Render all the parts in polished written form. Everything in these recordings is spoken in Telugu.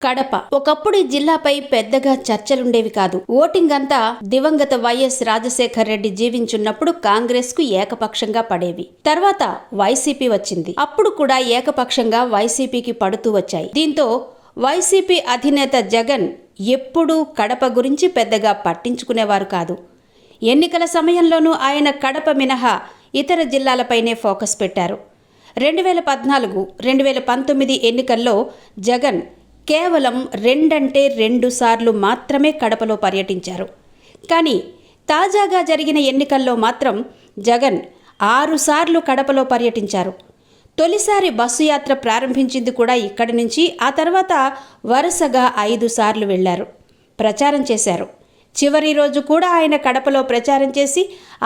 కడప ఒకప్పుడు ఈ జిల్లాపై పెద్దగా చర్చలుండేవి కాదు. ఓటింగ్ అంతా దివంగత వైఎస్ రాజశేఖర్ రెడ్డి జీవించున్నప్పుడు కాంగ్రెస్ కు ఏకపక్షంగా పడేవి. తర్వాత వైసీపీ వచ్చింది. అప్పుడు కూడా ఏకపక్షంగా వైసీపీకి పడుతూ వచ్చాయి. దీంతో వైసీపీ అధినేత జగన్ ఎప్పుడూ కడప గురించి పెద్దగా పట్టించుకునేవారు కాదు. ఎన్నికల సమయంలోనూ ఆయన కడప మినహా ఇతర జిల్లాలపైనే ఫోకస్ పెట్టారు. 2014, 2019 ఎన్నికల్లో జగన్ కేవలం 2 సార్లు మాత్రమే కడపలో పర్యటించారు. కానీ తాజాగా జరిగిన ఎన్నికల్లో మాత్రం జగన్ 6 సార్లు కడపలో పర్యటించారు. తొలిసారి బస్సు యాత్ర ప్రారంభించింది కూడా ఇక్కడి నుంచి. ఆ తర్వాత వరుసగా 5 సార్లు వెళ్లారు, ప్రచారం చేశారు. చివరి రోజు కూడా ఆయన కడపలో ప్రచారం చేసి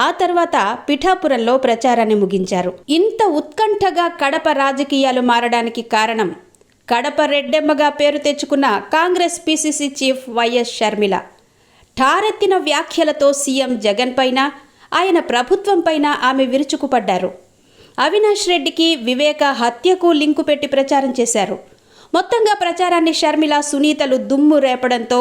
ఆ తర్వాత పిఠాపురంలో ప్రచారాన్ని ముగించారు. ఇంత ఉత్కంఠగా కడప రాజకీయాలు మారడానికి కారణం కడప రెడ్డెమ్మగా పేరు తెచ్చుకున్న Congress PCC chief YS Sharmila ఠారెత్తిన వ్యాఖ్యలతో సీఎం జగన్ పైన, ఆయన ప్రభుత్వం పైన ఆమె విరుచుకుపడ్డారు. అవినాష్ రెడ్డికి, వివేక హత్యకు లింకు పెట్టి ప్రచారం చేశారు. మొత్తంగా ప్రచారాన్ని షర్మిల, సునీతలు దుమ్ము రేపడంతో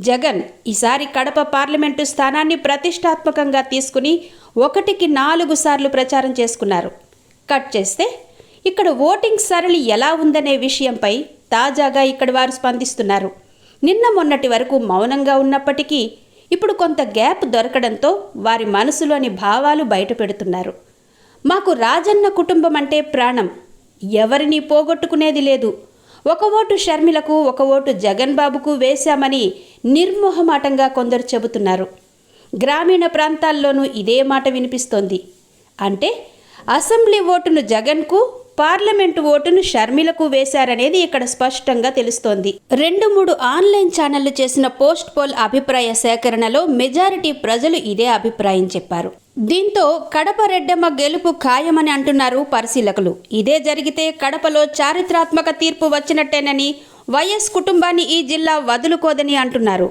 జగన్ ఈసారి కడప పార్లమెంటు స్థానాన్ని ప్రతిష్టాత్మకంగా తీసుకుని 1కి 4 సార్లు ప్రచారం చేసుకున్నారు. కట్ చేస్తే ఇక్కడ ఓటింగ్ సరళి ఎలా ఉందనే విషయంపై తాజాగా ఇక్కడి వారు స్పందిస్తున్నారు. నిన్న మొన్నటి వరకు మౌనంగా ఉన్నప్పటికీ ఇప్పుడు కొంత గ్యాప్ దొరకడంతో వారి మనసులోని భావాలు బయటపెడుతున్నారు. మాకు రాజన్న కుటుంబం అంటే ప్రాణం, ఎవరిని పోగొట్టుకునేది లేదు. 1 ఓటు షర్మిలకు, 1 ఓటు జగన్ బాబుకు వేశామని నిర్మోహమాటంగా కొందరు చెబుతున్నారు. గ్రామీణ ప్రాంతాల్లోనూ ఇదే మాట వినిపిస్తోంది. అంటే అసెంబ్లీ ఓటును జగన్కు, పార్లమెంటు ఓటును షర్మిలకు వేశారనేది ఇక్కడ స్పష్టంగా తెలుస్తోంది. 2-3 ఆన్లైన్ ఛానళ్లు చేసిన పోస్ట్ పోల్ అభిప్రాయ సేకరణలో మెజారిటీ ప్రజలు ఇదే అభిప్రాయం చెప్పారు. దీంతో కడప రెడ్డమ్మ గెలుపు ఖాయమని అంటున్నారు పరిశీలకులు. ఇదే జరిగితే కడపలో చారిత్రాత్మక తీర్పు వచ్చినట్టేనని, వైఎస్ కుటుంబాన్ని ఈ జిల్లా వదులుకోదని అంటున్నారు.